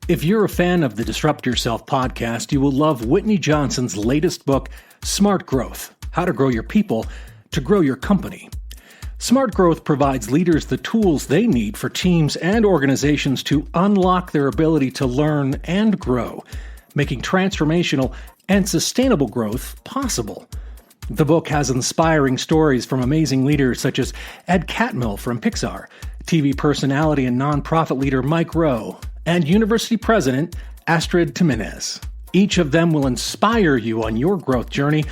If you're a fan of the Disrupt Yourself podcast, you will love Whitney Johnson's latest book, Smart Growth: How to Grow Your People to Grow Your Company. Smart Growth provides leaders the tools they need for teams and organizations to unlock their ability to learn and grow, making transformational and sustainable growth possible. The book has inspiring stories from amazing leaders such as Ed Catmull from Pixar, TV personality and nonprofit leader Mike Rowe, and University President Astrid Jimenez. Each of them will inspire you on your growth journey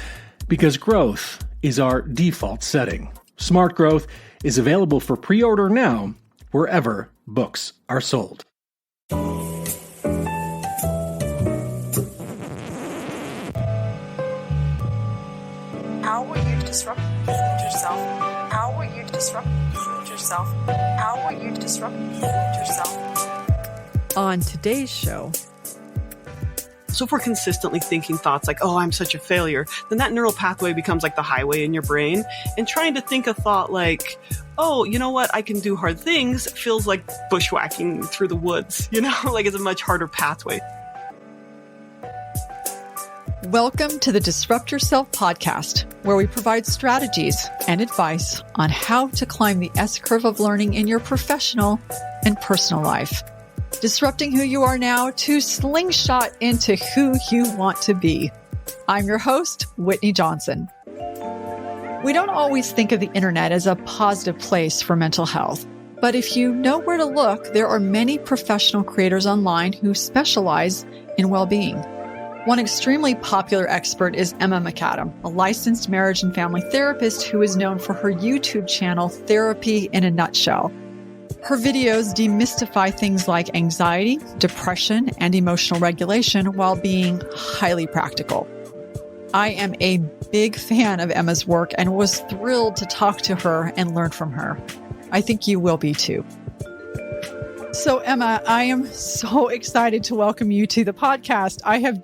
because growth is our default setting. Smart Growth is available for pre-order now wherever books are sold. How will you disrupt yourself? How will you disrupt yourself? How will you disrupt yourself? On today's show. So if we're consistently thinking thoughts like, oh, I'm such a failure, then that neural pathway becomes like the highway in your brain. And trying to think a thought like, oh, you know what, I can do hard things feels like bushwhacking through the woods, like it's a much harder pathway. Welcome to the Disrupt Yourself podcast, where we provide strategies and advice on how to climb the S-curve of learning in your professional and personal life. Disrupting who you are now to slingshot into who you want to be. I'm your host, Whitney Johnson. We don't always think of the internet as a positive place for mental health, but if you know where to look, there are many professional creators online who specialize in well-being. One extremely popular expert is Emma McAdam, a licensed marriage and family therapist who is known for her YouTube channel, Therapy in a Nutshell. Her videos demystify things like anxiety, depression, and emotional regulation while being highly practical. I am a big fan of Emma's work and was thrilled to talk to her and learn from her. I think you will be too. So Emma, I am so excited to welcome you to the podcast. I have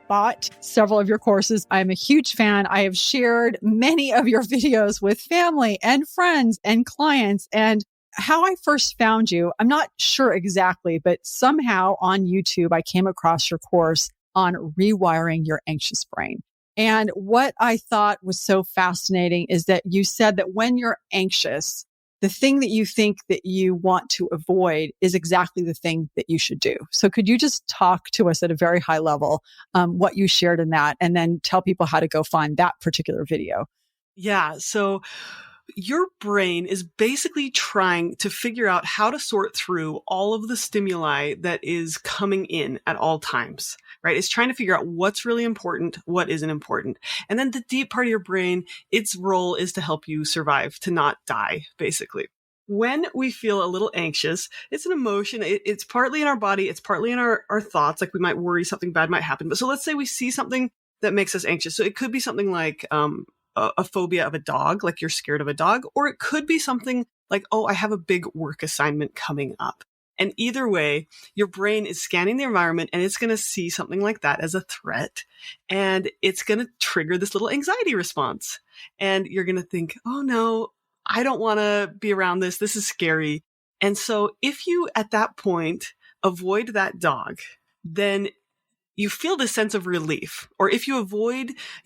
bought several of your courses. I'm a huge fan. I have shared many of your videos with family and friends and clients. And how I first found you, I'm not sure exactly, but somehow on YouTube, I came across your course on rewiring your anxious brain. And what I thought was so fascinating is that you said that when you're anxious, the thing that you think that you want to avoid is exactly the thing that you should do. So could you just talk to us at a very high level, what you shared in that, and then tell people how to go find that particular video? Yeah. So your brain is basically trying to figure out how to sort through all of the stimuli that is coming in at all times, right? It's trying to figure out what's really important, what isn't important. And then the deep part of your brain, its role is to help you survive, to not die, basically. When we feel a little anxious, it's an emotion. It's partly in our body. It's partly in our thoughts. Like we might worry something bad might happen. But so let's say we see something that makes us anxious. So it could be something like, a phobia of a dog, like you're scared of a dog, or it could be something like, oh, I have a big work assignment coming up. And either way, your brain is scanning the environment and it's going to see something like that as a threat. And it's going to trigger this little anxiety response. And you're going to think, oh no, I don't want to be around this. This is scary. And so if you at that point avoid that dog, then you feel this sense of relief. Or if you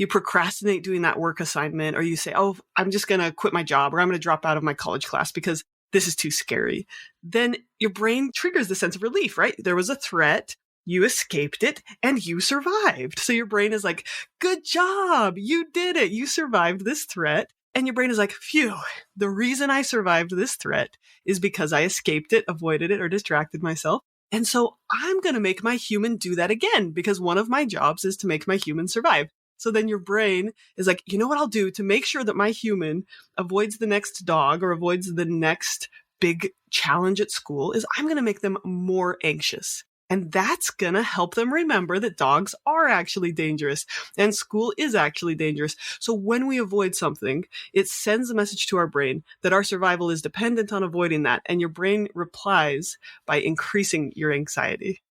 procrastinate doing that work assignment, or you say, oh, I'm just going to quit my job, or I'm going to drop out of my college class because this is too scary, then your brain triggers the sense of relief, right? There was a threat, you escaped it, and you survived. So your brain is like, good job, you did it, you survived this threat. And your brain is like, phew, the reason I survived this threat is because I escaped it, avoided it, or distracted myself. And so I'm going to make my human do that again, because one of my jobs is to make my human survive. So then your brain is like, you know what I'll do to make sure that my human avoids the next dog or avoids the next big challenge at school is I'm going to make them more anxious. And that's going to help them remember that dogs are actually dangerous and school is actually dangerous. So when we avoid something, it sends a message to our brain that our survival is dependent on avoiding that. And your brain replies by increasing your anxiety.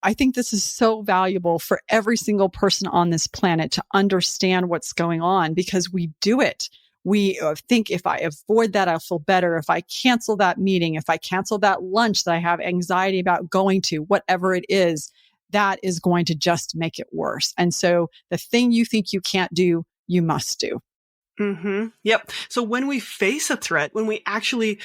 I think this is so valuable for every single person on this planet to understand what's going on because we do it. We think if I avoid that, I'll feel better. If I cancel that meeting, if I cancel that lunch that I have anxiety about going to, whatever it is, that is going to just make it worse. And so the thing you think you can't do, you must do. Mm-hmm. Yep. So when we face a threat, when we actually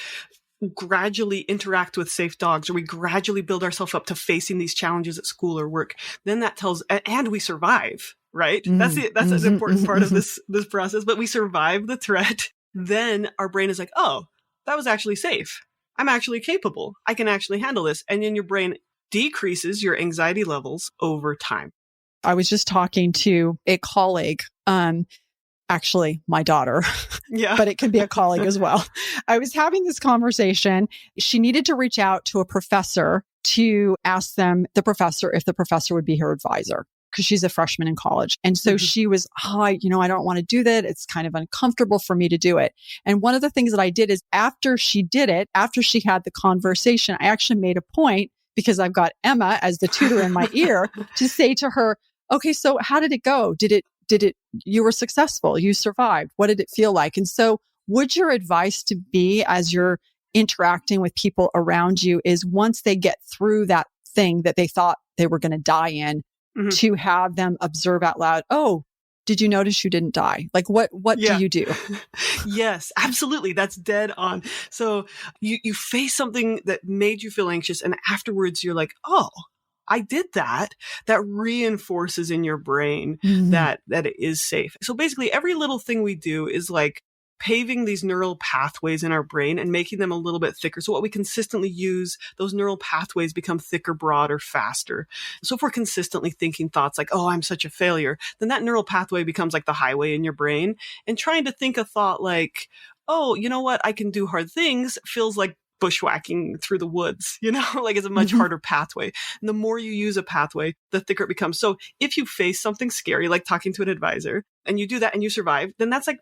gradually interact with safe dogs, or we gradually build ourselves up to facing these challenges at school or work, then that tells, and we survive, right? That's an important part of this process, but we survive the threat. Then our brain is like, oh, that was actually safe. I'm actually capable. I can actually handle this. And then your brain decreases your anxiety levels over time. I was just talking to a colleague, actually my daughter, Yeah, but it could be a colleague as well. I was having this conversation. She needed to reach out to a professor to ask the professor if the professor would be her advisor, because she's a freshman in college. And so she was, I don't want to do that. It's kind of uncomfortable for me to do it. And one of the things that I did is after she did it, after she had the conversation, I actually made a point, because I've got Emma as the tutor in my ear, to say to her, okay, so how did it go? You were successful. You survived. What did it feel like? And so would your advice to be, as you're interacting with people around you, is once they get through that thing that they thought they were going to die in, to have them observe out loud, oh, did you notice you didn't die? Like what do you do? Yes, absolutely. That's dead on. So you face something that made you feel anxious, and afterwards you're like, oh, I did that. That reinforces in your brain that it is safe. So basically every little thing we do is like paving these neural pathways in our brain and making them a little bit thicker. So what we consistently use, those neural pathways become thicker, broader, faster. So if we're consistently thinking thoughts like, oh, I'm such a failure, then that neural pathway becomes like the highway in your brain. And trying to think a thought like, oh, you know what, I can do hard things, feels like bushwhacking through the woods, like it's a much harder pathway. And the more you use a pathway, the thicker it becomes. So if you face something scary, like talking to an advisor, and you do that and you survive, then that's like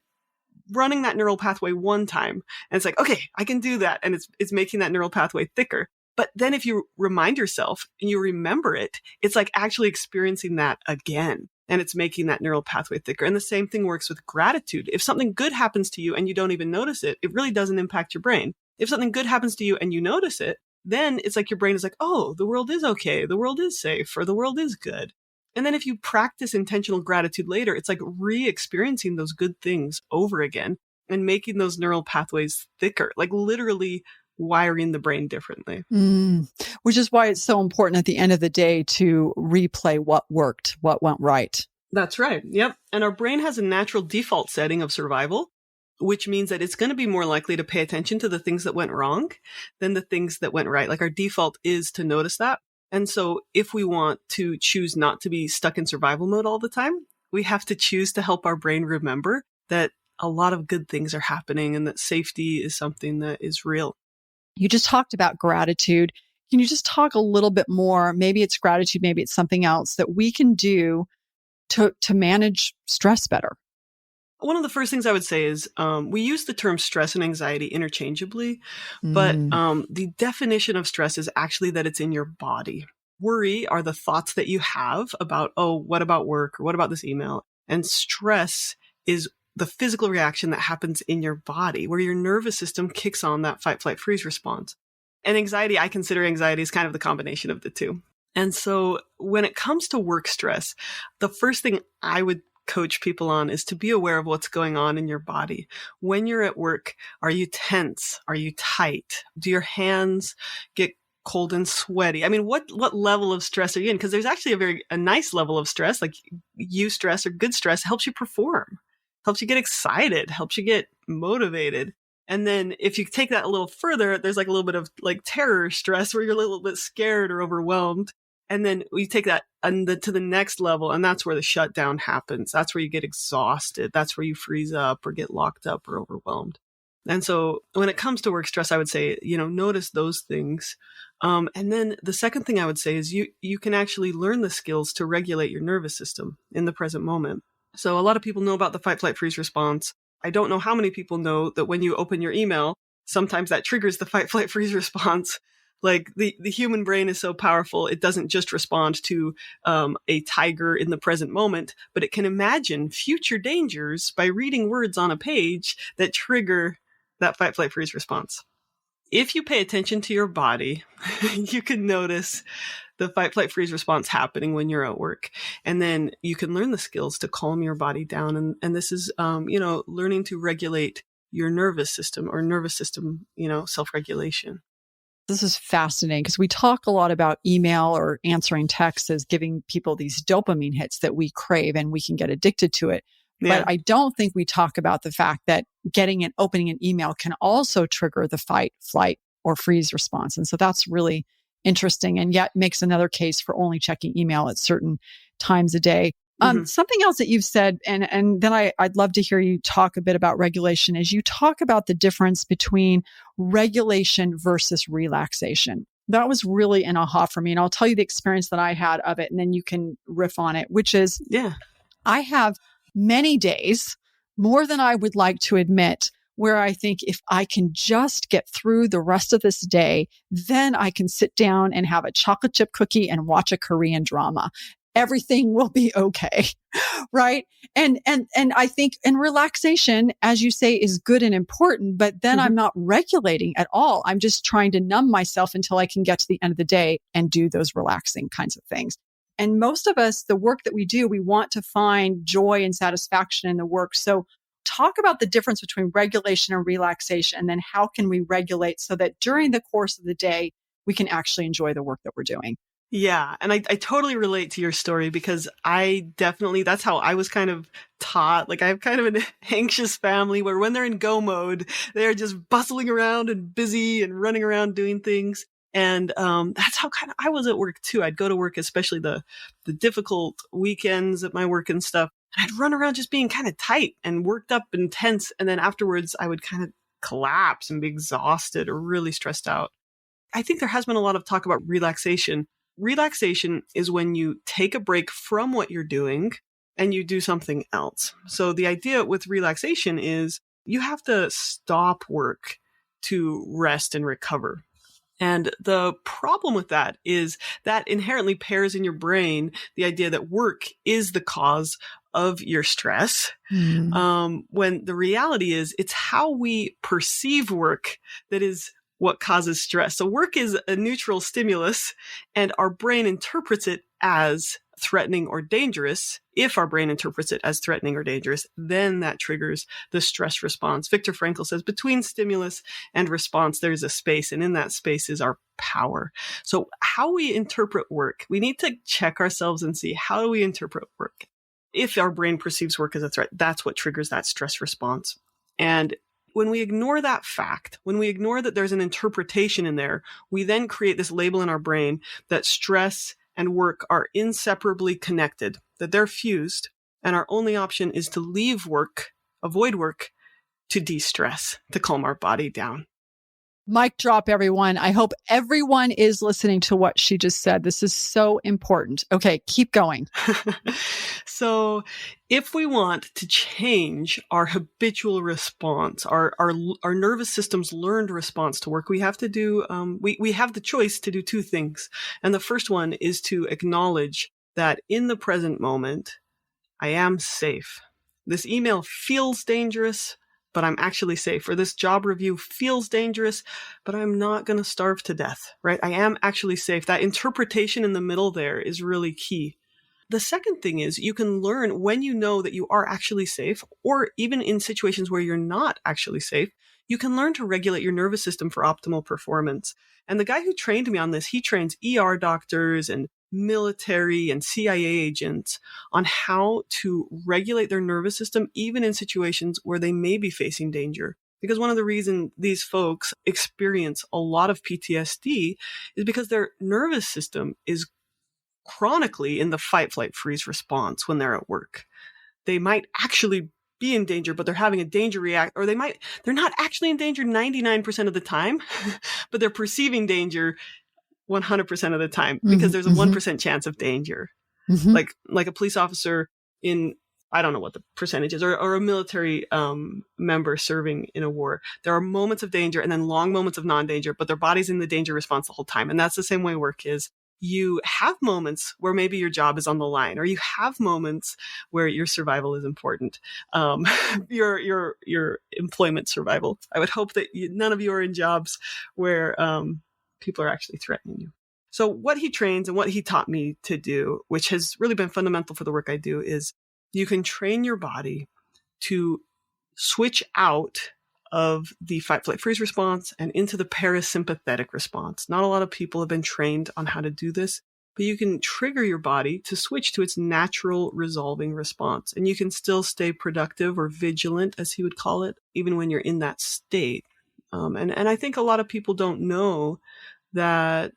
running that neural pathway one time. And it's like, okay, I can do that. And it's making that neural pathway thicker. But then if you remind yourself and you remember it, it's like actually experiencing that again. And it's making that neural pathway thicker. And the same thing works with gratitude. If something good happens to you and you don't even notice it, it really doesn't impact your brain. If something good happens to you and you notice it, then it's like your brain is like, oh, the world is okay. The world is safe, or the world is good. And then if you practice intentional gratitude later, it's like re-experiencing those good things over again and making those neural pathways thicker, like literally wiring the brain differently. Which is why it's so important at the end of the day to replay what worked, what went right. That's right. Yep. And our brain has a natural default setting of survival, which means that it's going to be more likely to pay attention to the things that went wrong than the things that went right. Like our default is to notice that. And so if we want to choose not to be stuck in survival mode all the time, we have to choose to help our brain remember that a lot of good things are happening and that safety is something that is real. You just talked about gratitude. Can you just talk a little bit more? Maybe it's gratitude, maybe it's something else that we can do to manage stress better. One of the first things I would say is we use the term stress and anxiety interchangeably, but the definition of stress is actually that it's in your body. Worry are the thoughts that you have about, oh, what about work? Or what about this email? And stress is the physical reaction that happens in your body, where your nervous system kicks on that fight, flight, freeze response. And anxiety, I consider anxiety as kind of the combination of the two. And so when it comes to work stress, the first thing I would coach people on is to be aware of what's going on in your body. When you're at work, are you tense? Are you tight? Do your hands get cold and sweaty? I mean, what level of stress are you in? Because there's actually a nice level of stress, like eustress or good stress helps you perform, helps you get excited, helps you get motivated. And then if you take that a little further, there's like a little bit of like terror stress where you're a little bit scared or overwhelmed. And then we take that to the next level, and that's where the shutdown happens. That's where you get exhausted. That's where you freeze up or get locked up or overwhelmed. And so when it comes to work stress, I would say, notice those things. And then the second thing I would say is you can actually learn the skills to regulate your nervous system in the present moment. So a lot of people know about the fight, flight, freeze response. I don't know how many people know that when you open your email, sometimes that triggers the fight, flight, freeze response. Like the human brain is so powerful, it doesn't just respond to a tiger in the present moment, but it can imagine future dangers by reading words on a page that trigger that fight, flight, freeze response. If you pay attention to your body, you can notice the fight, flight, freeze response happening when you're at work. And then you can learn the skills to calm your body down. And this is, learning to regulate your nervous system self-regulation. This is fascinating because we talk a lot about email or answering texts as giving people these dopamine hits that we crave and we can get addicted to it. Yeah. But I don't think we talk about the fact that opening an email can also trigger the fight, flight, or freeze response. And so that's really interesting, and yet makes another case for only checking email at certain times a day. Something else that you've said, and then I'd love to hear you talk a bit about regulation, is you talk about the difference between regulation versus relaxation. That was really an aha for me. And I'll tell you the experience that I had of it, and then you can riff on it, which is, I have many days, more than I would like to admit, where I think if I can just get through the rest of this day, then I can sit down and have a chocolate chip cookie and watch a Korean drama. Everything will be okay. Right. And I think, and relaxation, as you say, is good and important, but then I'm not regulating at all. I'm just trying to numb myself until I can get to the end of the day and do those relaxing kinds of things. And most of us, the work that we do, we want to find joy and satisfaction in the work. So talk about the difference between regulation and relaxation, and then how can we regulate so that during the course of the day, we can actually enjoy the work that we're doing. Yeah. And I totally relate to your story because that's how I was kind of taught. Like I have kind of an anxious family where when they're in go mode, they're just bustling around and busy and running around doing things. And that's how kind of I was at work too. I'd go to work, especially the difficult weekends at my work and stuff. And I'd run around just being kind of tight and worked up and tense. And then afterwards, I would kind of collapse and be exhausted or really stressed out. I think there has been a lot of talk about relaxation. Relaxation is when you take a break from what you're doing and you do something else. So the idea with relaxation is you have to stop work to rest and recover. And the problem with that is that inherently pairs in your brain the idea that work is the cause of your stress, when the reality is it's how we perceive work that is what causes stress. So work is a neutral stimulus, and our brain interprets it as threatening or dangerous. If our brain interprets it as threatening or dangerous, then that triggers the stress response. Viktor Frankl says between stimulus and response, there's a space, and in that space is our power. So how we interpret work, we need to check ourselves and see, how do we interpret work? If our brain perceives work as a threat, that's what triggers that stress response. And when we ignore that fact, when we ignore that there's an interpretation in there, we then create this label in our brain that stress and work are inseparably connected, that they're fused, and our only option is to leave work, avoid work, to de-stress, to calm our body down. Mic drop, everyone. I hope everyone is listening to what she just said. This is so important. Okay, keep going. So if we want to change our habitual response, our nervous system's learned response to work, we have to do, we have the choice to do two things. And the first one is to acknowledge that in the present moment, I am safe. This email feels dangerous, but I'm actually safe. Or this job review feels dangerous, but I'm not going to starve to death, right? I am actually safe. That interpretation in the middle there is really key. The second thing is you can learn when you know that you are actually safe, or even in situations where you're not actually safe, you can learn to regulate your nervous system for optimal performance. And the guy who trained me on this, he trains ER doctors and military and CIA agents on how to regulate their nervous system, even in situations where they may be facing danger. Because one of the reasons these folks experience a lot of PTSD is because their nervous system is chronically in the fight, flight, freeze response when they're at work. They might actually be in danger, but they're having a danger react, or they're not actually in danger 99% of the time, but they're perceiving danger 100% of the time because there's a 1% chance of danger. Like a police officer in I don't know what the percentage is, or a military member serving in a war. There are moments of danger and then long moments of non-danger, but their body's in the danger response the whole time. And that's the same way work is. You have moments where maybe your job is on the line, or you have moments where your survival is important, your employment survival. I would hope that none of you are in jobs where people are actually threatening you. So what he trains and what he taught me to do, which has really been fundamental for the work I do, is you can train your body to switch out of the fight, flight, freeze response and into the parasympathetic response. Not a lot of people have been trained on how to do this, but you can trigger your body to switch to its natural resolving response. And you can still stay productive or vigilant, as he would call it, even when you're in that state. And I think a lot of people don't know that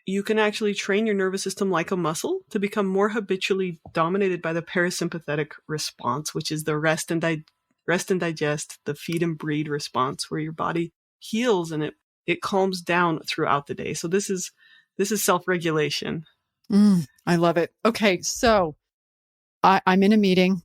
you can actually train your nervous system like a muscle to become more habitually dominated by the parasympathetic response, which is the rest and digest, the feed and breed response, where your body heals and it calms down throughout the day. So this is self-regulation. I love it. Okay, so I'm in a meeting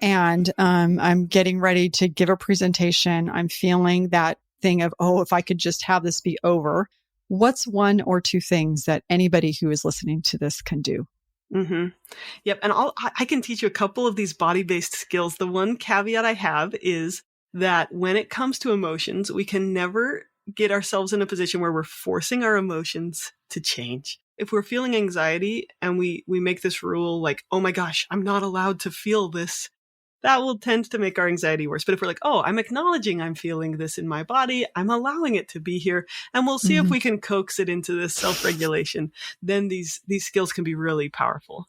and I'm getting ready to give a presentation. I'm feeling that thing of, if I could just have this be over. What's one or two things that anybody who is listening to this can do? Yep. And I can teach you a couple of these body-based skills. The one caveat I have is that when it comes to emotions, we can never get ourselves in a position where we're forcing our emotions to change. If we're feeling anxiety and we make this rule like, oh my gosh, I'm not allowed to feel this, that will tend to make our anxiety worse. But if we're like, I'm acknowledging I'm feeling this in my body, I'm allowing it to be here, and we'll see if we can coax it into this self-regulation, then these skills can be really powerful.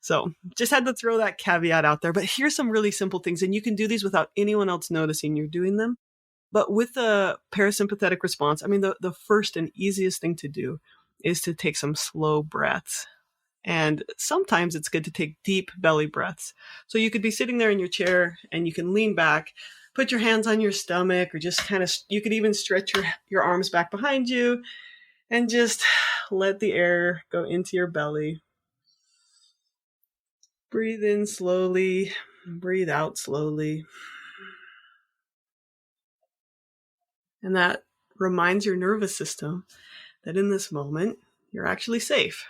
So just had to throw that caveat out there. But here's some really simple things, and you can do these without anyone else noticing you're doing them. But with the parasympathetic response, I mean, the first and easiest thing to do is to take some slow breaths. And sometimes it's good to take deep belly breaths. So you could be sitting there in your chair and you can lean back, put your hands on your stomach, or just you could even stretch your arms back behind you and just let the air go into your belly. Breathe in slowly, breathe out slowly. And that reminds your nervous system that in this moment, you're actually safe.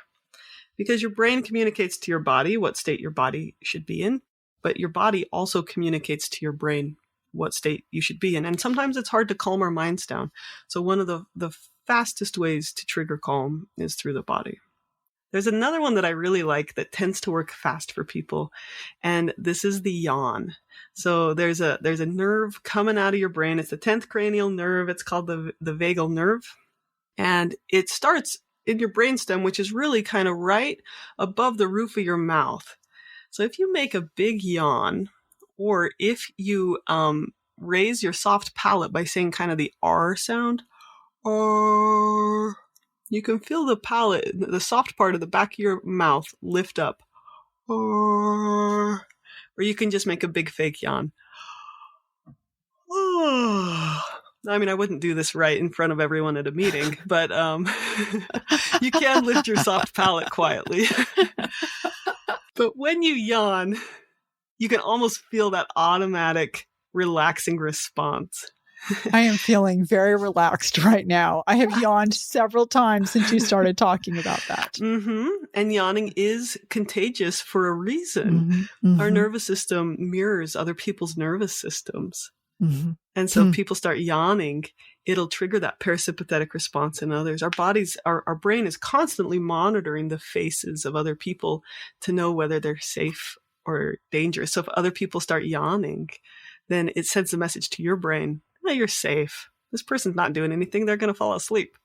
Because your brain communicates to your body what state your body should be in, but your body also communicates to your brain what state you should be in. And sometimes it's hard to calm our minds down. So one of the fastest ways to trigger calm is through the body. There's another one that I really like that tends to work fast for people, and this is the yawn. So there's a nerve coming out of your brain. It's the 10th cranial nerve. It's called the vagal nerve, and it starts in your brainstem, which is really kind of right above the roof of your mouth. So if you make a big yawn, or if you raise your soft palate by saying kind of the R sound, or you can feel the palate, the soft part of the back of your mouth lift up, or you can just make a big fake yawn. I mean, I wouldn't do this right in front of everyone at a meeting, but you can lift your soft palate quietly. But when you yawn, you can almost feel that automatic relaxing response. I am feeling very relaxed right now. I have yawned several times since you started talking about that. And yawning is contagious for a reason. Our nervous system mirrors other people's nervous systems. And so if people start yawning, it'll trigger that parasympathetic response in others. Our brain is constantly monitoring the faces of other people to know whether they're safe or dangerous. So if other people start yawning, then it sends a message to your brain, you're safe. This person's not doing anything. They're going to fall asleep.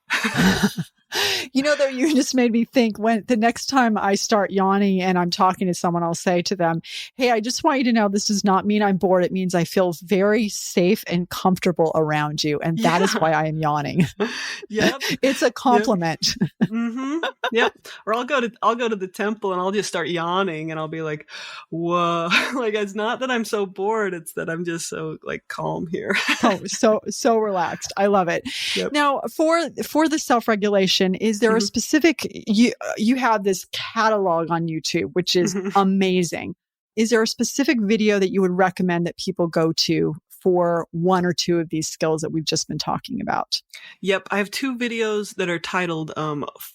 Though, you just made me think, when the next time I start yawning and I'm talking to someone, I'll say to them, hey, I just want you to know this does not mean I'm bored. It means I feel very safe and comfortable around you. And that is why I am yawning. Yep. It's a compliment. Yep. Or I'll go to the temple and I'll just start yawning and I'll be like, whoa, like, it's not that I'm so bored. It's that I'm just so calm here. So relaxed. I love it. Yep. Now, for the self-regulation, is there a specific, you have this catalog on YouTube, which is amazing. is there a specific video that you would recommend that people go to for one or two of these skills that we've just been talking about? Yep. I have two videos that are titled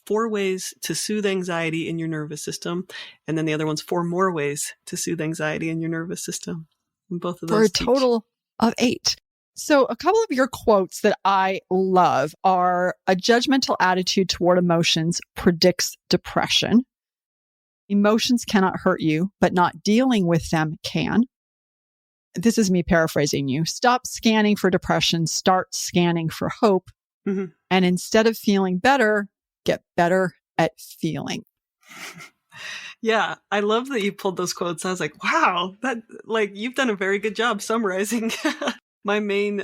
4 Ways to Soothe Anxiety in Your Nervous System. And then the other one's 4 More Ways to Soothe Anxiety in Your Nervous System. And both of those For a total of 8. So a couple of your quotes that I love are: a judgmental attitude toward emotions predicts depression. Emotions cannot hurt you, but not dealing with them can. This is me paraphrasing you. Stop scanning for depression, start scanning for hope. Mm-hmm. And instead of feeling better, get better at feeling. Yeah, I love that you pulled those quotes. I was like, wow, you've done a very good job summarizing my main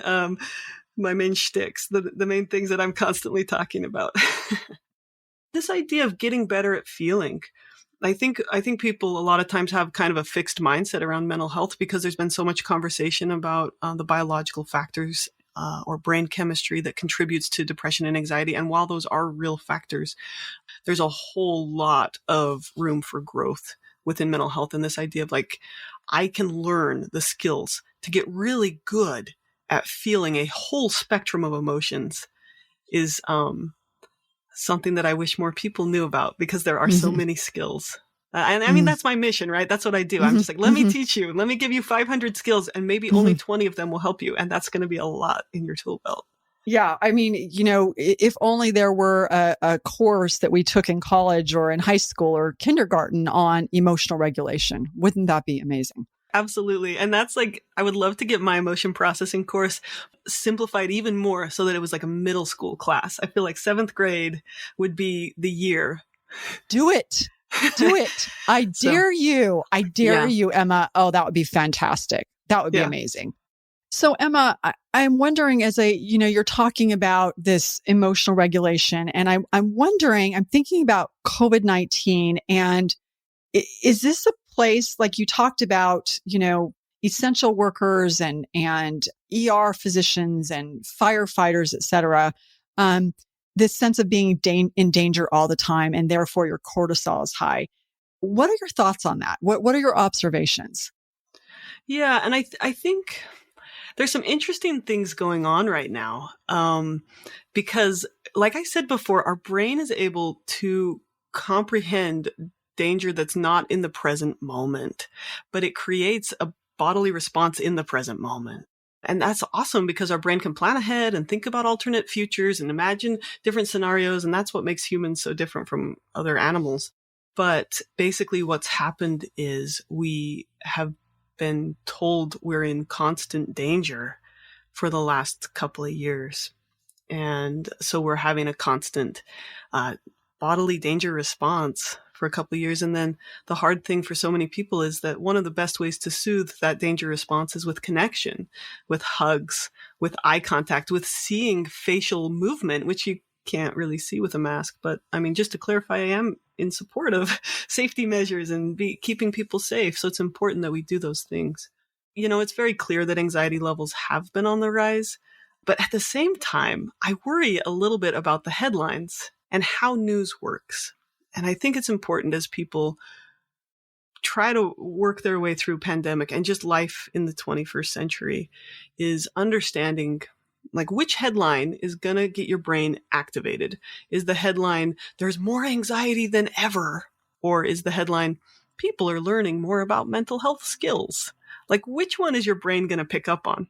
shticks, the main things that I'm constantly talking about. This idea of getting better at feeling. I think people a lot of times have kind of a fixed mindset around mental health because there's been so much conversation about the biological factors or brain chemistry that contributes to depression and anxiety. And while those are real factors, there's a whole lot of room for growth within mental health. And this idea of I can learn the skills to get really good at feeling a whole spectrum of emotions is something that I wish more people knew about because there are so many skills. And I mean, that's my mission, right? That's what I do. I'm just let me teach you. Let me give you 500 skills and maybe only 20 of them will help you. And that's going to be a lot in your tool belt. Yeah. I mean, if only there were a course that we took in college or in high school or kindergarten on emotional regulation. Wouldn't that be amazing? Absolutely. And that's I would love to get my emotion processing course simplified even more so that it was like a middle school class. I feel like 7th grade would be the year. Do it. Do it. I dare you. I dare you, Emma. Oh, that would be fantastic. That would be amazing. So Emma, I'm wondering you're talking about this emotional regulation and I'm thinking about COVID-19 and is this a place like you talked about, essential workers and ER physicians and firefighters, et cetera, this sense of being in danger all the time and therefore your cortisol is high. What are your thoughts on that? What are your observations? Yeah. And I think there's some interesting things going on right now. Because like I said before, our brain is able to comprehend danger that's not in the present moment, but it creates a bodily response in the present moment. And that's awesome because our brain can plan ahead and think about alternate futures and imagine different scenarios. And that's what makes humans so different from other animals. But basically what's happened is we have been told we're in constant danger for the last couple of years. And so we're having a constant bodily danger response for a couple of years. And then the hard thing for so many people is that one of the best ways to soothe that danger response is with connection, with hugs, with eye contact, with seeing facial movement, which you can't really see with a mask. But I mean, just to clarify, I am in support of safety measures and keeping people safe. So it's important that we do those things. It's very clear that anxiety levels have been on the rise. But at the same time, I worry a little bit about the headlines and how news works. And I think it's important as people try to work their way through pandemic and just life in the 21st century is understanding which headline is going to get your brain activated. Is the headline, there's more anxiety than ever? Or is the headline, people are learning more about mental health skills? Which one is your brain going to pick up on?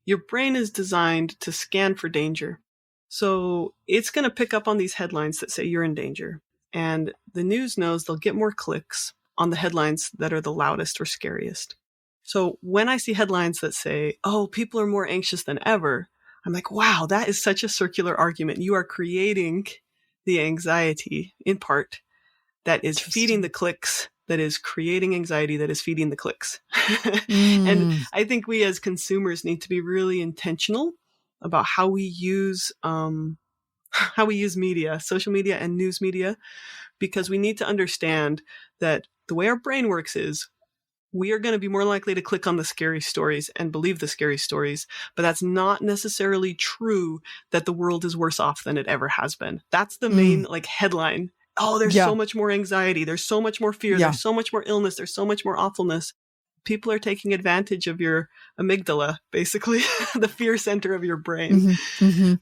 Your brain is designed to scan for danger. So it's going to pick up on these headlines that say you're in danger. And the news knows they'll get more clicks on the headlines that are the loudest or scariest. So when I see headlines that say, oh, people are more anxious than ever, I'm like, wow, that is such a circular argument. You are creating the anxiety in part that is feeding the clicks, that is creating anxiety, that is feeding the clicks. And I think we as consumers need to be really intentional about how we use media, social media and news media, because we need to understand that the way our brain works is we are going to be more likely to click on the scary stories and believe the scary stories, but that's not necessarily true that the world is worse off than it ever has been. That's the main headline oh, there's Yeah. so much more anxiety. There's so much more fear. Yeah. There's so much more illness. There's so much more awfulness. People are taking advantage of your amygdala, basically, the fear center of your brain. Mm-hmm. Mm-hmm.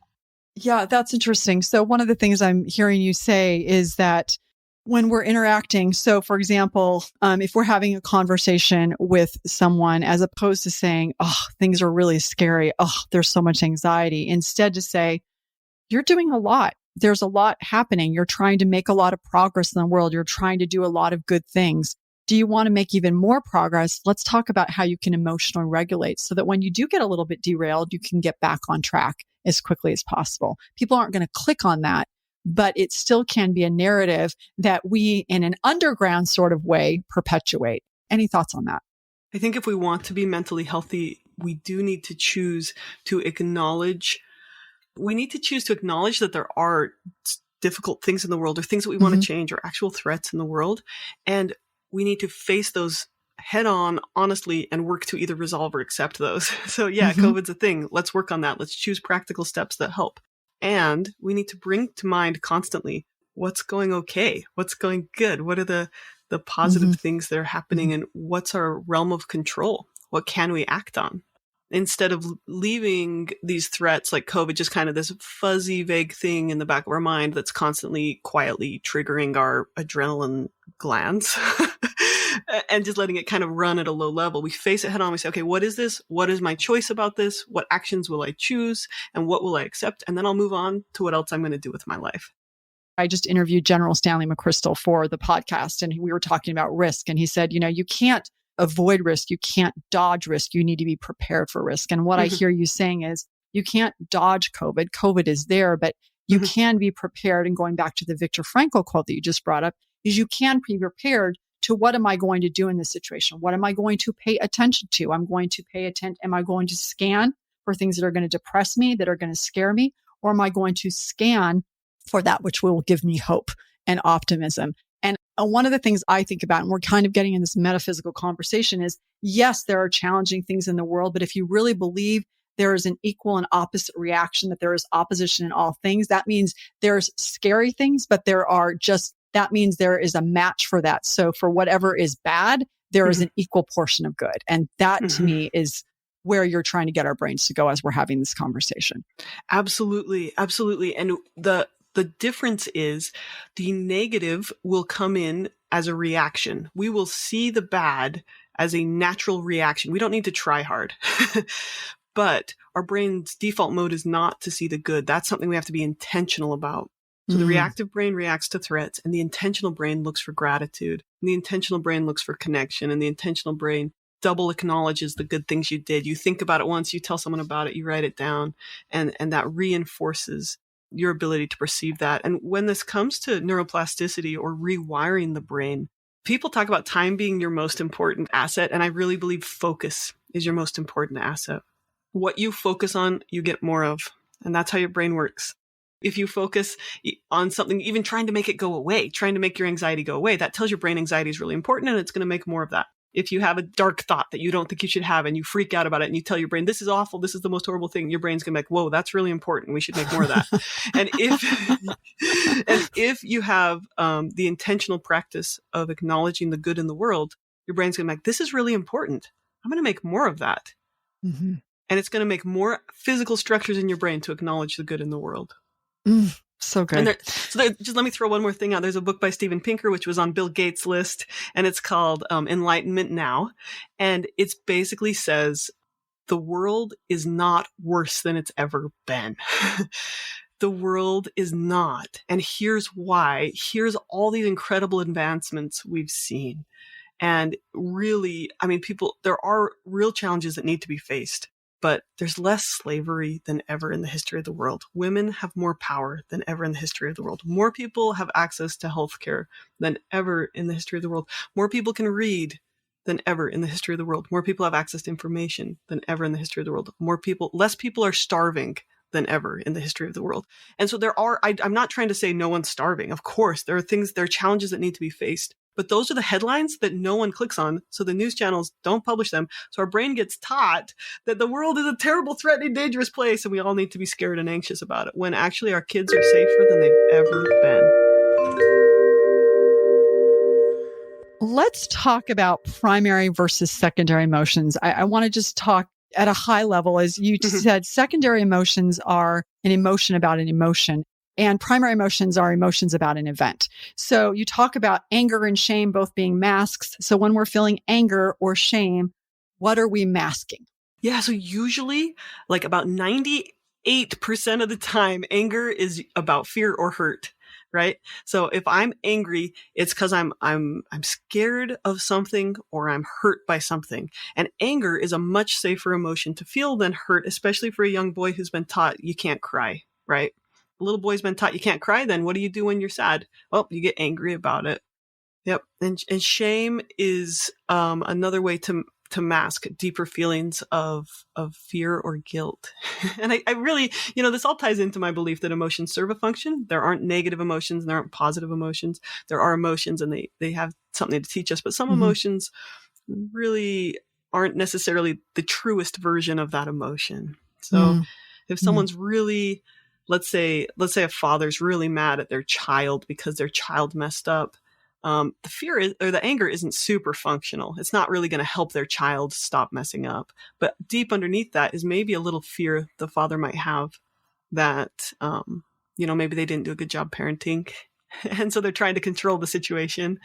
Yeah, that's interesting. So one of the things I'm hearing you say is that when we're interacting, so for example, if we're having a conversation with someone, as opposed to saying, oh, things are really scary. Oh, there's so much anxiety. Instead to say, you're doing a lot. There's a lot happening. You're trying to make a lot of progress in the world. You're trying to do a lot of good things. Do you want to make even more progress? Let's talk about how you can emotionally regulate so that when you do get a little bit derailed, you can get back on track as quickly as possible. People aren't going to click on that, but it still can be a narrative that we, in an underground sort of way, perpetuate. Any thoughts on that? I think if we want to be mentally healthy, we do need to choose to acknowledge that there are difficult things in the world or things that we want to change or actual threats in the world. And we need to face those head on, honestly, and work to either resolve or accept those. So yeah, COVID's a thing. Let's work on that. Let's choose practical steps that help. And we need to bring to mind constantly what's going okay, what's going good, what are the positive things that are happening, and what's our realm of control? What can we act on? Instead of leaving these threats like COVID, just kind of this fuzzy, vague thing in the back of our mind that's constantly quietly triggering our adrenaline glands and just letting it kind of run at a low level. We face it head on. We say, okay, what is this? What is my choice about this? What actions will I choose? And what will I accept? And then I'll move on to what else I'm going to do with my life. I just interviewed General Stanley McChrystal for the podcast, and we were talking about risk. And he said, you can't avoid risk. You can't dodge risk. You need to be prepared for risk. And what I hear you saying is you can't dodge COVID. COVID is there, but you can be prepared. And going back to the Viktor Frankl quote that you just brought up, is you can be prepared to what am I going to do in this situation? What am I going to pay attention to? I'm going to pay attention. Am I going to scan for things that are going to depress me, that are going to scare me? Or am I going to scan for that which will give me hope and optimism? And one of the things I think about, and we're kind of getting in this metaphysical conversation, is yes, there are challenging things in the world, but if you really believe there is an equal and opposite reaction, that there is opposition in all things, that means there's scary things, but that means there is a match for that. So for whatever is bad, there is an equal portion of good. And that to me is where you're trying to get our brains to go as we're having this conversation. Absolutely. Absolutely. And the difference is the negative will come in as a reaction. We will see the bad as a natural reaction. We don't need to try hard. But our brain's default mode is not to see the good. That's something we have to be intentional about. So the reactive brain reacts to threats, and the intentional brain looks for gratitude. And the intentional brain looks for connection, and the intentional brain double acknowledges the good things you did. You think about it once, you tell someone about it, you write it down, and that reinforces your ability to perceive that. And when this comes to neuroplasticity or rewiring the brain, people talk about time being your most important asset. And I really believe focus is your most important asset. What you focus on, you get more of. And that's how your brain works. If you focus on something, even trying to make it go away, trying to make your anxiety go away, that tells your brain anxiety is really important and it's going to make more of that. If you have a dark thought that you don't think you should have and you freak out about it and you tell your brain, this is awful, this is the most horrible thing, your brain's going to be like, whoa, that's really important. We should make more of that. And if you have the intentional practice of acknowledging the good in the world, your brain's going to be like, this is really important. I'm going to make more of that. And it's going to make more physical structures in your brain to acknowledge the good in the world. So good. And just let me throw one more thing out. There's a book by Steven Pinker, which was on Bill Gates' list, and it's called Enlightenment Now. And it basically says the world is not worse than it's ever been. The world is not. And here's why. Here's all these incredible advancements we've seen. And really, I mean, there are real challenges that need to be faced. But there's less slavery than ever in the history of the world. Women have more power than ever in the history of the world. More people have access to healthcare than ever in the history of the world. More people can read than ever in the history of the world. More people have access to information than ever in the history of the world. Less people are starving than ever in the history of the world. And so I'm not trying to say no one's starving. Of course, there are challenges that need to be faced. But those are the headlines that no one clicks on. So the news channels don't publish them. So our brain gets taught that the world is a terrible, threatening, dangerous place. And we all need to be scared and anxious about it when actually our kids are safer than they've ever been. Let's talk about primary versus secondary emotions. I want to just talk at a high level. As you said, secondary emotions are an emotion about an emotion, and primary emotions are emotions about an event. So you talk about anger and shame both being masks. So when we're feeling anger or shame, what are we masking? Yeah. So usually like about 98% of the time, anger is about fear or hurt. Right. So if I'm angry, it's because I'm scared of something or I'm hurt by something. And anger is a much safer emotion to feel than hurt, especially for a young boy who's been taught you can't cry. Right. A little boy's been taught you can't cry. Then what do you do when you're sad? Well, you get angry about it. Yep. And shame is another way to mask deeper feelings of fear or guilt. And I really, this all ties into my belief that emotions serve a function. There aren't negative emotions and there aren't positive emotions. There are emotions and they have something to teach us, but some emotions really aren't necessarily the truest version of that emotion. So if someone's really, let's say a father's really mad at their child because their child messed up, the fear is, or the anger isn't super functional. It's not really going to help their child stop messing up. But deep underneath that is maybe a little fear the father might have that, maybe they didn't do a good job parenting. And so they're trying to control the situation.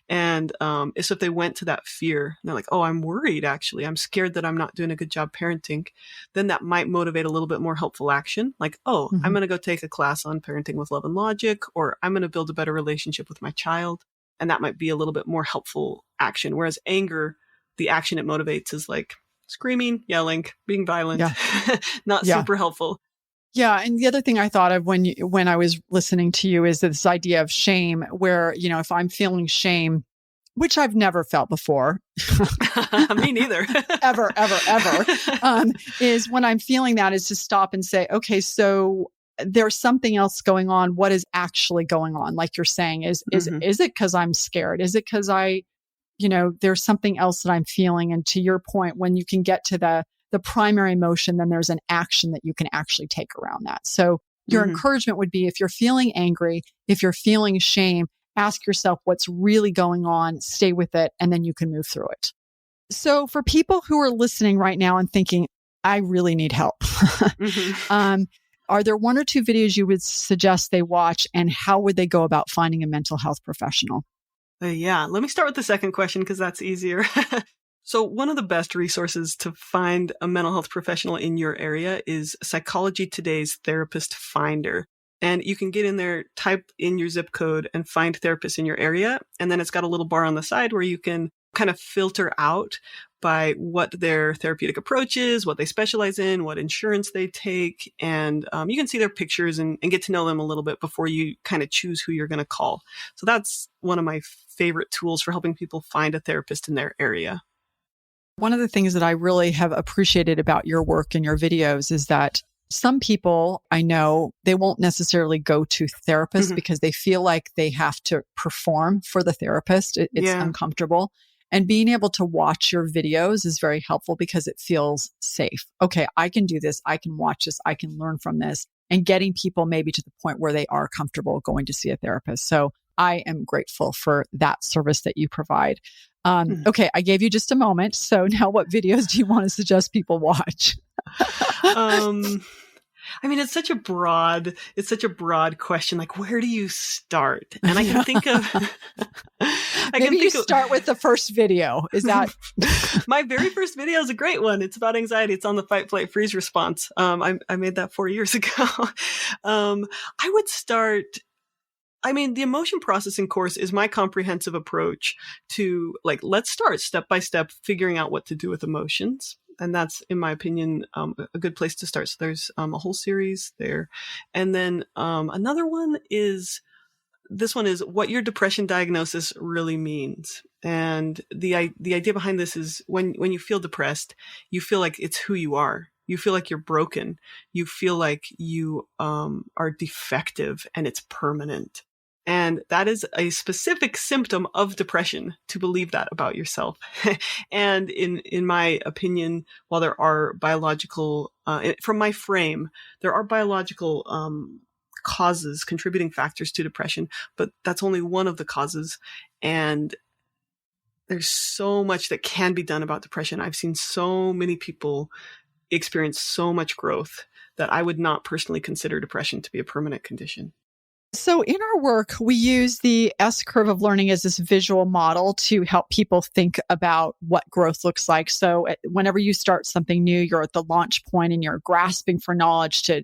And so if they went to that fear, and they're like, oh, I'm worried, actually. I'm scared that I'm not doing a good job parenting. Then that might motivate a little bit more helpful action. Like, oh, I'm going to go take a class on parenting with love and logic, or I'm going to build a better relationship with my child. And that might be a little bit more helpful action. Whereas anger, the action it motivates is like screaming, yelling, being violent, not super helpful. Yeah. And the other thing I thought of when I was listening to you is this idea of shame, where, if I'm feeling shame, which I've never felt before. Me neither. ever, is when I'm feeling that is to stop and say, okay, so there's something else going on. What is actually going on? Like you're saying, is it because I'm scared? Is it because there's something else that I'm feeling? And to your point, when you can get to the primary emotion, then there's an action that you can actually take around that. So your encouragement would be, if you're feeling angry, if you're feeling shame, ask yourself what's really going on, stay with it, and then you can move through it. So for people who are listening right now and thinking, I really need help, are there one or two videos you would suggest they watch, and how would they go about finding a mental health professional? Yeah, let me start with the second question because that's easier. So one of the best resources to find a mental health professional in your area is Psychology Today's Therapist Finder. And you can get in there, type in your zip code and find therapists in your area. And then it's got a little bar on the side where you can kind of filter out by what their therapeutic approach is, what they specialize in, what insurance they take. And you can see their pictures and get to know them a little bit before you kind of choose who you're going to call. So that's one of my favorite tools for helping people find a therapist in their area. One of the things that I really have appreciated about your work and your videos is that some people I know, they won't necessarily go to therapists because they feel like they have to perform for the therapist. It's uncomfortable. And being able to watch your videos is very helpful because it feels safe. Okay, I can do this. I can watch this. I can learn from this. And getting people maybe to the point where they are comfortable going to see a therapist. So I am grateful for that service that you provide. Okay, I gave you just a moment. So now what videos do you want to suggest people watch? It's such a broad question. Like, where do you start? And I can think of, start with the first video. Is that my very first video is a great one. It's about anxiety. It's on the fight, flight, freeze response. I made that 4 years ago. I would start. The emotion processing course is my comprehensive approach to, like, let's start step by step figuring out what to do with emotions. And that's, in my opinion, a good place to start. So there's a whole series there. And then another one is, this one is what your depression diagnosis really means. And the idea behind this is when you feel depressed, you feel like it's who you are. You feel like you're broken. You feel like you are defective and it's permanent. And that is a specific symptom of depression, to believe that about yourself. And in my opinion, while there are biological, from my frame, there are biological causes, contributing factors to depression, but that's only one of the causes. And there's so much that can be done about depression. I've seen so many people experience so much growth that I would not personally consider depression to be a permanent condition. So in our work, we use the S curve of learning as this visual model to help people think about what growth looks like. So whenever you start something new, you're at the launch point and you're grasping for knowledge to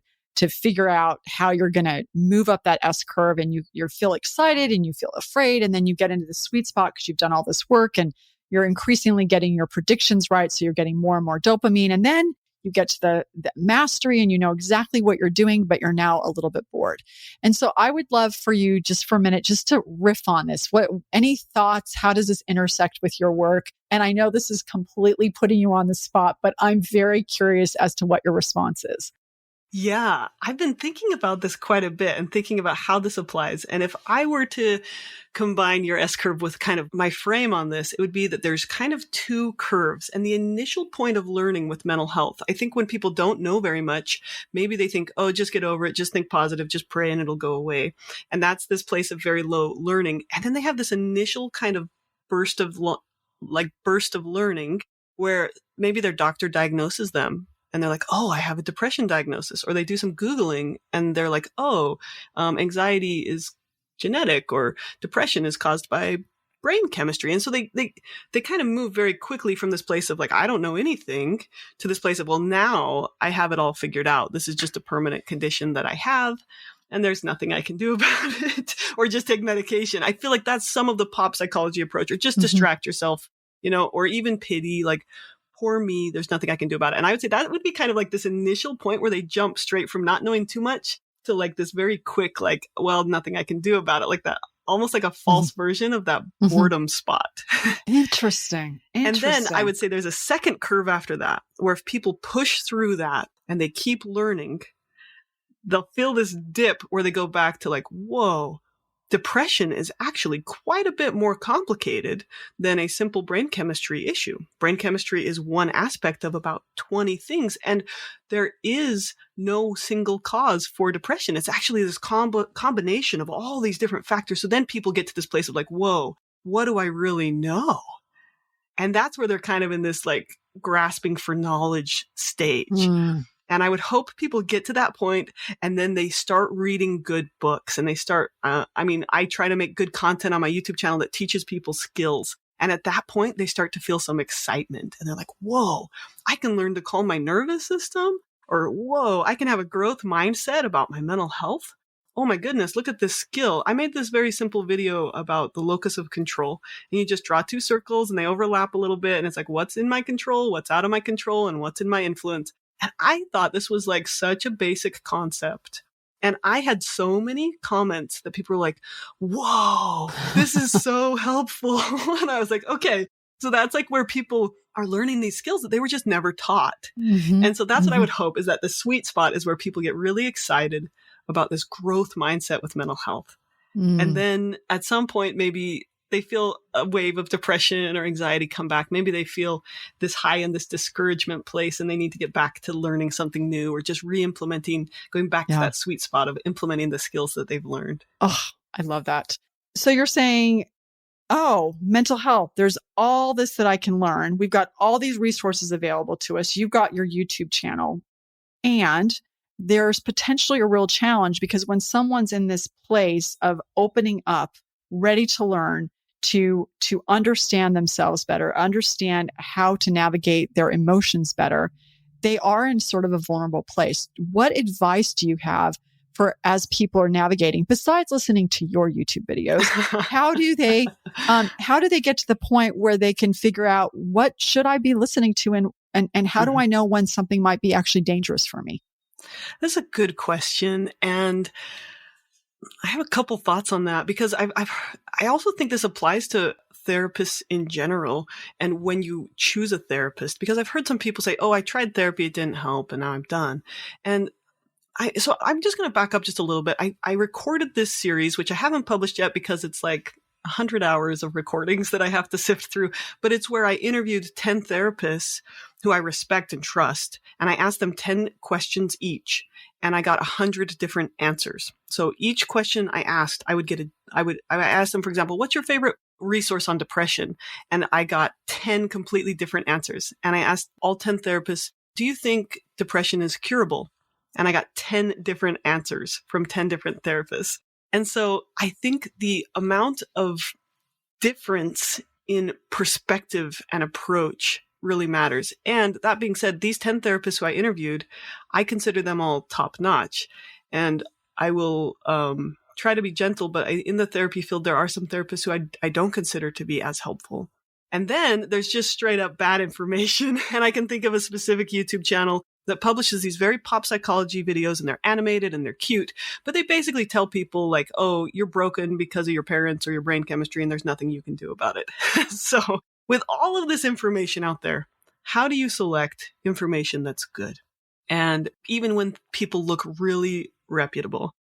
figure out how you're going to move up that S curve, and you feel excited and you feel afraid. And then you get into the sweet spot because you've done all this work and you're increasingly getting your predictions right. So you're getting more and more dopamine. And then you get to the mastery and you know exactly what you're doing, but you're now a little bit bored. And so I would love for you just for a minute, just to riff on this. Any thoughts? How does this intersect with your work? And I know this is completely putting you on the spot, but I'm very curious as to what your response is. Yeah, I've been thinking about this quite a bit and thinking about how this applies. And if I were to combine your S curve with kind of my frame on this, it would be that there's kind of two curves. And the initial point of learning with mental health, I think when people don't know very much, maybe they think, oh, just get over it, just think positive, just pray and it'll go away. And that's this place of very low learning. And then they have this initial kind of burst of learning where maybe their doctor diagnoses them. And they're like, oh, I have a depression diagnosis. Or they do some Googling and they're like, oh, anxiety is genetic, or depression is caused by brain chemistry. And so they kind of move very quickly from this place of like, I don't know anything, to this place of, well, now I have it all figured out. This is just a permanent condition that I have, and there's nothing I can do about it, or just take medication. I feel like that's some of the pop psychology approach, or just distract yourself, or even pity, like, poor me, there's nothing I can do about it. And I would say that would be kind of like this initial point where they jump straight from not knowing too much to like this very quick, like, well, nothing I can do about it. Like that, almost like a false version of that boredom spot. Interesting. And then I would say there's a second curve after that, where if people push through that and they keep learning, they'll feel this dip where they go back to like, whoa, depression is actually quite a bit more complicated than a simple brain chemistry issue. Brain chemistry is one aspect of about 20 things, and there is no single cause for depression. It's actually this combination of all these different factors. So then people get to this place of like, whoa, what do I really know? And that's where they're kind of in this like grasping for knowledge stage. And I would hope people get to that point and then they start reading good books and they start, I try to make good content on my YouTube channel that teaches people skills. And at that point, they start to feel some excitement and they're like, whoa, I can learn to calm my nervous system, or whoa, I can have a growth mindset about my mental health. Oh my goodness, look at this skill. I made this very simple video about the locus of control, and you just draw two circles and they overlap a little bit. And it's like, what's in my control, what's out of my control, and what's in my influence. And I thought this was like such a basic concept. And I had so many comments that people were like, whoa, this is so helpful. And I was like, okay, so that's like where people are learning these skills that they were just never taught. And so that's what I would hope, is that the sweet spot is where people get really excited about this growth mindset with mental health. And then at some point, maybe they feel a wave of depression or anxiety come back. Maybe they feel this high in this discouragement place and they need to get back to learning something new, or just re-implementing, going back to that sweet spot of implementing the skills that they've learned. Oh, I love that. So you're saying, oh, mental health, there's all this that I can learn. We've got all these resources available to us. You've got your YouTube channel, and there's potentially a real challenge, because when someone's in this place of opening up, ready to learn, to understand themselves better, understand how to navigate their emotions better, they are in sort of a vulnerable place. What advice do you have for, as people are navigating, besides listening to your YouTube videos, how do they get to the point where they can figure out what should I be listening to, and how do I know when something might be actually dangerous for me? That's a good question. And I have a couple thoughts on that, because I also think this applies to therapists in general. And when you choose a therapist, because I've heard some people say, oh, I tried therapy, it didn't help, and now I'm done. And so I'm just going to back up just a little bit. I recorded this series, which I haven't published yet because it's like 100 hours of recordings that I have to sift through. But it's where I interviewed 10 therapists who I respect and trust. And I asked them 10 questions each. And I got 100 different answers. So each question I asked, I asked them, for example, what's your favorite resource on depression, and I got 10 completely different answers. And I asked all 10 therapists, do you think depression is curable? And I got 10 different answers from 10 different therapists. And so I think the amount of difference in perspective and approach really matters. And that being said, these 10 therapists who I interviewed, I consider them all top notch. And I will try to be gentle, but in the therapy field, there are some therapists who I don't consider to be as helpful. And then there's just straight up bad information. And I can think of a specific YouTube channel that publishes these very pop psychology videos, and they're animated and they're cute, but they basically tell people like, oh, you're broken because of your parents or your brain chemistry, and there's nothing you can do about it. So with all of this information out there, how do you select information that's good? And even when people look really reputable.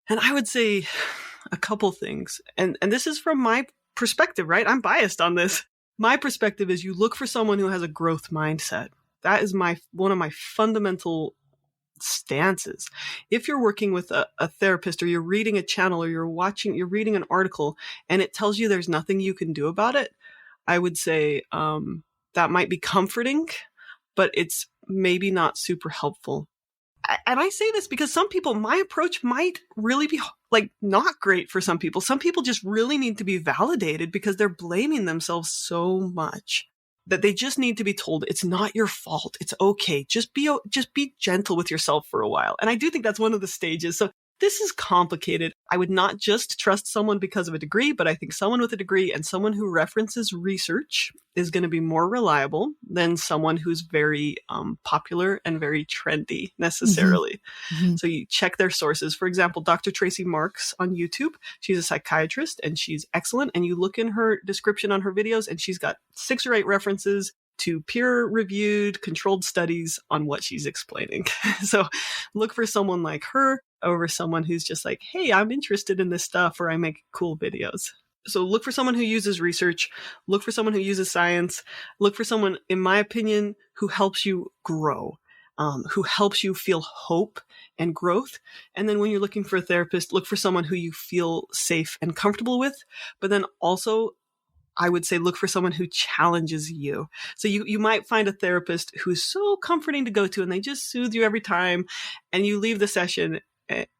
And I would say a couple things, and this is from my perspective, right? I'm biased on this. My perspective is you look for someone who has a growth mindset. That is one of my fundamental stances. If you're working with a therapist, or you're reading a channel, or you're reading an article, and it tells you there's nothing you can do about it, I would say that might be comforting, but it's maybe not super helpful. And I say this because some people, my approach might really be like not great for some people. Some people just really need to be validated because they're blaming themselves so much that they just need to be told it's not your fault. It's okay. Just be gentle with yourself for a while. And I do think that's one of the stages. So this is complicated. I would not just trust someone because of a degree, but I think someone with a degree and someone who references research is going to be more reliable than someone who's very popular and very trendy necessarily. Mm-hmm. So you check their sources. For example, Dr. Tracy Marks on YouTube, she's a psychiatrist and she's excellent. And you look in her description on her videos and she's got 6 or 8 references to peer-reviewed, controlled studies on what she's explaining. So look for someone like her over someone who's just like, hey, I'm interested in this stuff, or I make cool videos. So look for someone who uses research, look for someone who uses science, look for someone, in my opinion, who helps you grow, who helps you feel hope and growth. And then when you're looking for a therapist, look for someone who you feel safe and comfortable with, but then also I would say look for someone who challenges you. So you might find a therapist who's so comforting to go to and they just soothe you every time, and you leave the session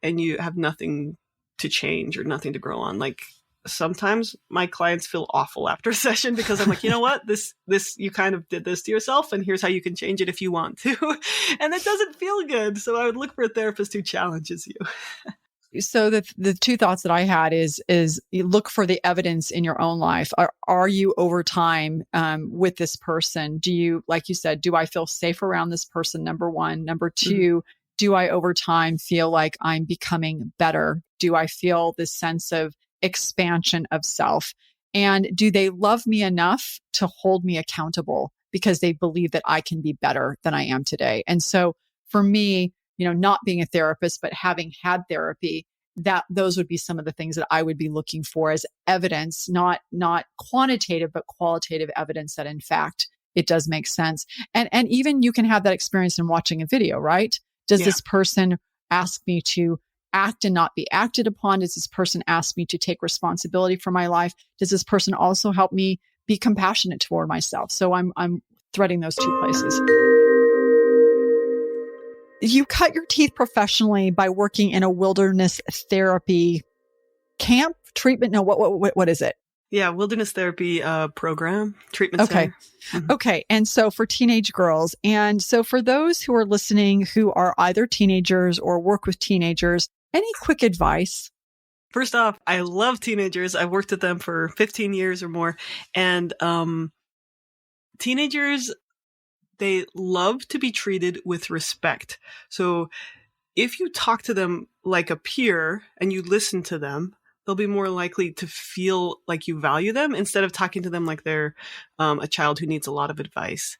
and you have nothing to change or nothing to grow on. Like sometimes my clients feel awful after a session because I'm like, you know what, this, you kind of did this to yourself and here's how you can change it if you want to. And it doesn't feel good. So I would look for a therapist who challenges you. So the 2 thoughts that I had is you look for the evidence in your own life. Are you over time with this person? Do you, like you said, do I feel safe around this person? Number 1. Number 2, do I over time feel like I'm becoming better? Do I feel this sense of expansion of self? And do they love me enough to hold me accountable because they believe that I can be better than I am today? And so for me, not being a therapist, but having had therapy, those would be some of the things that I would be looking for as evidence, not quantitative, but qualitative evidence that in fact, it does make sense. And even you can have that experience in watching a video, right? Does this person ask me to act and not be acted upon? Does this person ask me to take responsibility for my life? Does this person also help me be compassionate toward myself? So I'm threading those 2 places. You cut your teeth professionally by working in a wilderness therapy camp, treatment. No, what is it? Yeah, wilderness therapy program, treatment center. Mm-hmm. Okay. And so for teenage girls, and so for those who are listening who are either teenagers or work with teenagers, any quick advice? First off, I love teenagers. I've worked with them for 15 years or more. And teenagers, they love to be treated with respect. So if you talk to them like a peer and you listen to them, they'll be more likely to feel like you value them instead of talking to them like they're a child who needs a lot of advice.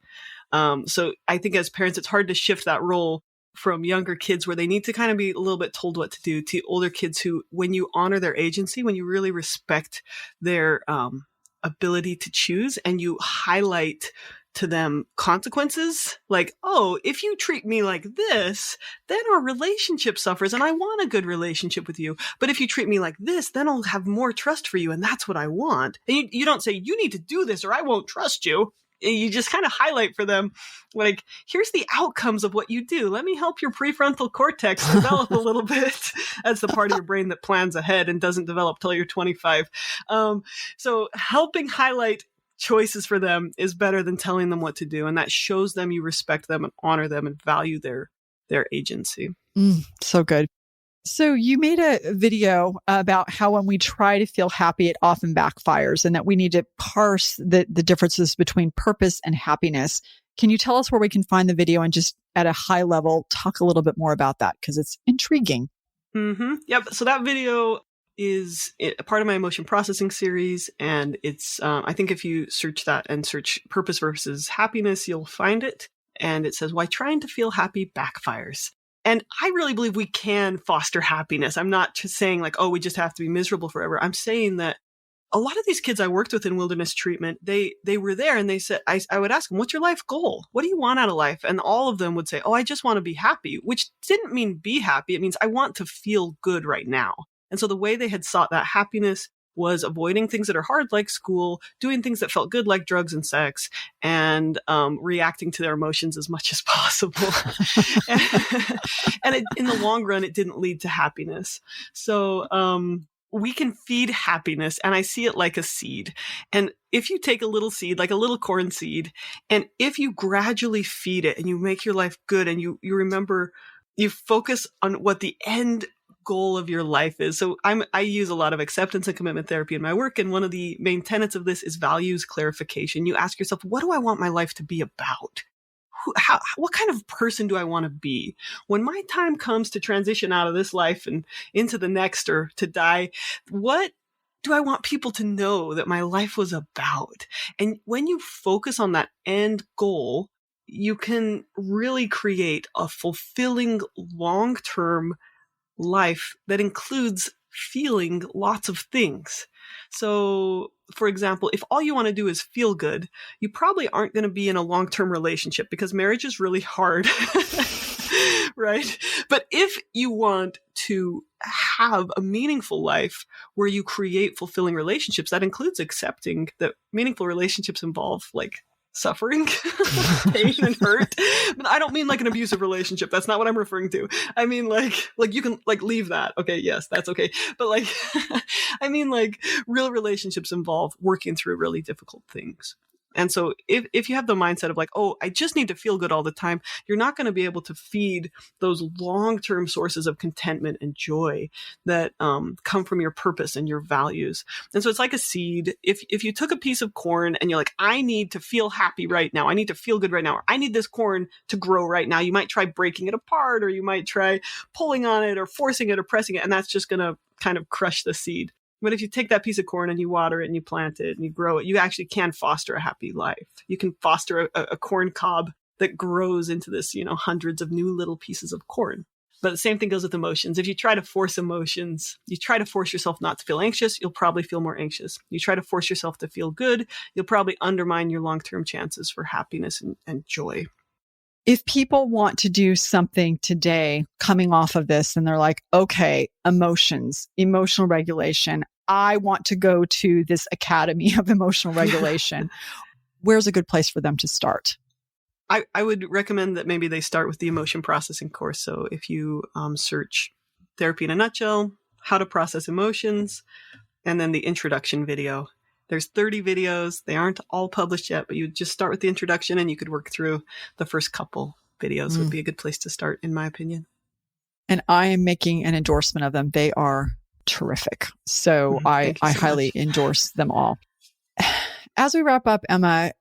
So I think as parents, it's hard to shift that role from younger kids where they need to kind of be a little bit told what to do to older kids who, when you honor their agency, when you really respect their ability to choose and you highlight to them consequences, like, oh, if you treat me like this, then our relationship suffers and I want a good relationship with you. But if you treat me like this, then I'll have more trust for you and that's what I want. And you don't say, you need to do this or I won't trust you. You just kind of highlight for them, like, here's the outcomes of what you do. Let me help your prefrontal cortex develop a little bit. That's the part of your brain that plans ahead and doesn't develop till you're 25. So helping highlight choices for them is better than telling them what to do. And that shows them you respect them and honor them and value their agency. So good. So you made a video about how when we try to feel happy, it often backfires and that we need to parse the differences between purpose and happiness. Can you tell us where we can find the video and just at a high level, talk a little bit more about that? Because it's intriguing. Mm-hmm. Yep. So that video is a part of my emotion processing series. And it's, I think if you search that and search purpose versus happiness, you'll find it. And it says, why trying to feel happy backfires. And I really believe we can foster happiness. I'm not just saying like, oh, we just have to be miserable forever. I'm saying that a lot of these kids I worked with in wilderness treatment, they were there and they said, I would ask them, what's your life goal? What do you want out of life? And all of them would say, oh, I just want to be happy, which didn't mean be happy. It means I want to feel good right now. And so the way they had sought that happiness was avoiding things that are hard, like school, doing things that felt good, like drugs and sex, and reacting to their emotions as much as possible. And in the long run, it didn't lead to happiness. So we can feed happiness, and I see it like a seed. And if you take a little seed, like a little corn seed, and if you gradually feed it and you make your life good and you remember, you focus on what the end goal of your life is. So I use a lot of acceptance and commitment therapy in my work. And one of the main tenets of this is values clarification. You ask yourself, what do I want my life to be about? What kind of person do I want to be? When my time comes to transition out of this life and into the next or to die, what do I want people to know that my life was about? And when you focus on that end goal, you can really create a fulfilling long-term life that includes feeling lots of things. So, for example, if all you want to do is feel good, you probably aren't going to be in a long-term relationship because marriage is really hard, right? But if you want to have a meaningful life where you create fulfilling relationships, that includes accepting that meaningful relationships involve like suffering, pain and hurt. But I don't mean like an abusive relationship. That's not what I'm referring to. I mean like you can like leave that. Okay, yes, that's okay. But like, I mean like real relationships involve working through really difficult things. And so if you have the mindset of like, oh, I just need to feel good all the time, you're not going to be able to feed those long-term sources of contentment and joy that come from your purpose and your values. And so it's like a seed. If you took a piece of corn and you're like, I need to feel happy right now, I need to feel good right now, or I need this corn to grow right now, you might try breaking it apart, or you might try pulling on it or forcing it or pressing it, and that's just going to kind of crush the seed. But if you take that piece of corn and you water it and you plant it and you grow it, you actually can foster a happy life. You can foster a corn cob that grows into this, hundreds of new little pieces of corn. But the same thing goes with emotions. If you try to force emotions, you try to force yourself not to feel anxious, you'll probably feel more anxious. You try to force yourself to feel good, you'll probably undermine your long-term chances for happiness and joy. If people want to do something today coming off of this and they're like, okay, emotions, emotional regulation, I want to go to this Academy of Emotional Regulation, where's a good place for them to start? I would recommend that maybe they start with the emotion processing course. So if you search Therapy in a Nutshell, How to Process Emotions, and then the introduction video. There's 30 videos. They aren't all published yet, but you just start with the introduction and you could work through the first couple videos would be a good place to start, in my opinion. And I am making an endorsement of them. They are terrific. So I highly endorse them all. As we wrap up, Emma,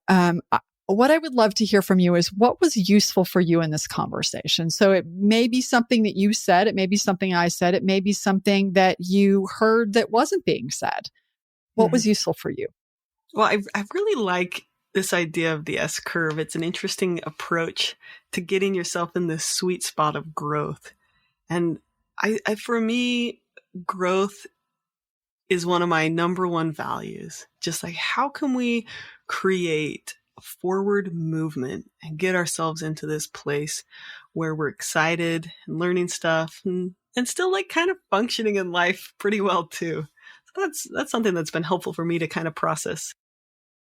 what I would love to hear from you is what was useful for you in this conversation? So it may be something that you said, it may be something I said, it may be something that you heard that wasn't being said. What was useful for you? Well, I really like this idea of the S curve. It's an interesting approach to getting yourself in this sweet spot of growth. And for me, growth is one of my number one values. Just like, how can we create forward movement and get ourselves into this place where we're excited and learning stuff and still like kind of functioning in life pretty well too. So that's something that's been helpful for me to kind of process.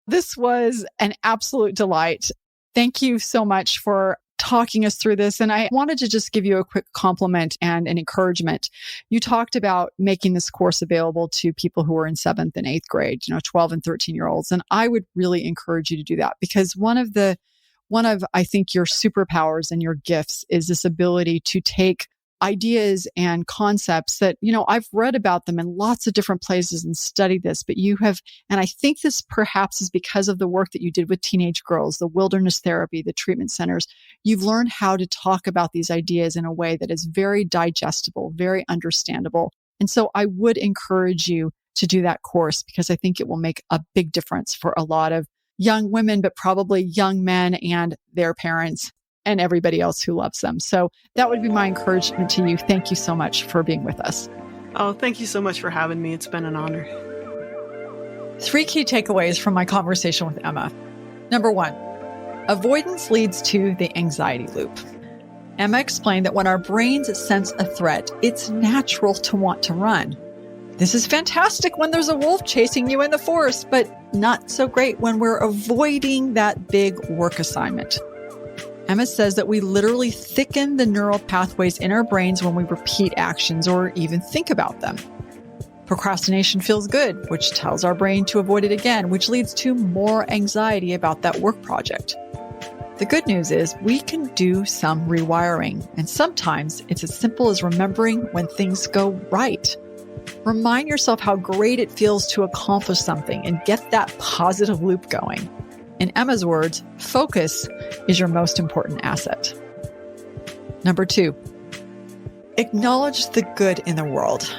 This was an absolute delight. Thank you so much for talking us through this. And I wanted to just give you a quick compliment and an encouragement. You talked about making this course available to people who are in 7th and 8th grade, 12 and 13-year-olds. And I would really encourage you to do that because one of I think your superpowers and your gifts is this ability to take ideas and concepts that, I've read about them in lots of different places and studied this, but you have, and I think this perhaps is because of the work that you did with teenage girls, the wilderness therapy, the treatment centers. You've learned how to talk about these ideas in a way that is very digestible, very understandable. And so I would encourage you to do that course because I think it will make a big difference for a lot of young women, but probably young men and their parents and everybody else who loves them. So that would be my encouragement to you. Thank you so much for being with us. Oh, thank you so much for having me. It's been an honor. 3 key takeaways from my conversation with Emma. Number 1, avoidance leads to the anxiety loop. Emma explained that when our brains sense a threat, it's natural to want to run. This is fantastic when there's a wolf chasing you in the forest, but not so great when we're avoiding that big work assignment. Emma says that we literally thicken the neural pathways in our brains when we repeat actions or even think about them. Procrastination feels good, which tells our brain to avoid it again, which leads to more anxiety about that work project. The good news is we can do some rewiring, and sometimes it's as simple as remembering when things go right. Remind yourself how great it feels to accomplish something and get that positive loop going. In Emma's words, focus is your most important asset. Number 2, acknowledge the good in the world.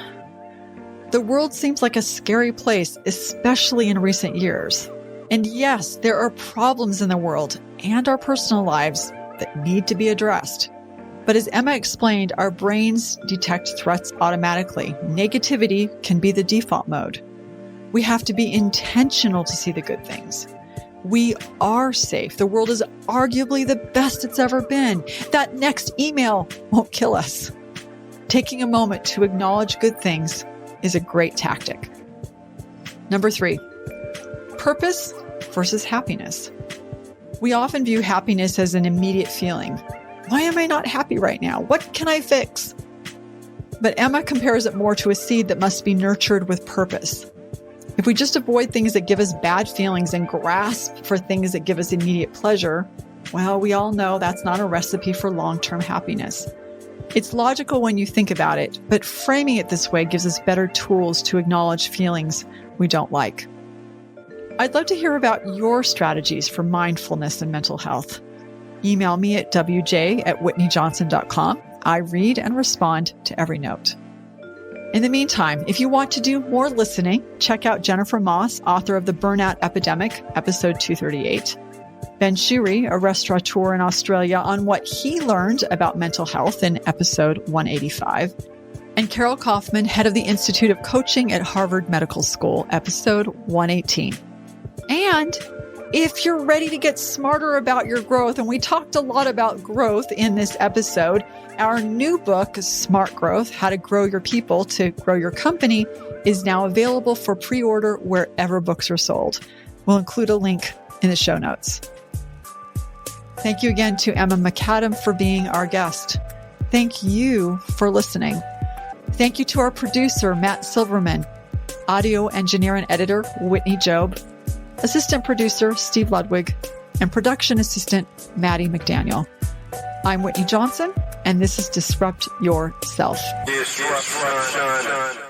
The world seems like a scary place, especially in recent years. And yes, there are problems in the world and our personal lives that need to be addressed. But as Emma explained, our brains detect threats automatically. Negativity can be the default mode. We have to be intentional to see the good things. We are safe. The world is arguably the best it's ever been. That next email won't kill us. Taking a moment to acknowledge good things is a great tactic. Number 3, purpose versus happiness. We often view happiness as an immediate feeling. Why am I not happy right now? What can I fix? But Emma compares it more to a seed that must be nurtured with purpose. If we just avoid things that give us bad feelings and grasp for things that give us immediate pleasure, well, we all know that's not a recipe for long-term happiness. It's logical when you think about it, but framing it this way gives us better tools to acknowledge feelings we don't like. I'd love to hear about your strategies for mindfulness and mental health. Email me at wj@whitneyjohnson.com. I read and respond to every note. In the meantime, if you want to do more listening, check out Jennifer Moss, author of The Burnout Epidemic, episode 238. Ben Shiri, a restaurateur in Australia, on what he learned about mental health in episode 185. And Carol Kaufman, head of the Institute of Coaching at Harvard Medical School, episode 118. And if you're ready to get smarter about your growth, and we talked a lot about growth in this episode, our new book, Smart Growth, How to Grow Your People to Grow Your Company, is now available for pre-order wherever books are sold. We'll include a link in the show notes. Thank you again to Emma McAdam for being our guest. Thank you for listening. Thank you to our producer, Matt Silverman, audio engineer and editor, Whitney Job, assistant producer, Steve Ludwig, and production assistant, Maddie McDaniel. I'm Whitney Johnson, and this is Disrupt Yourself. Disruption.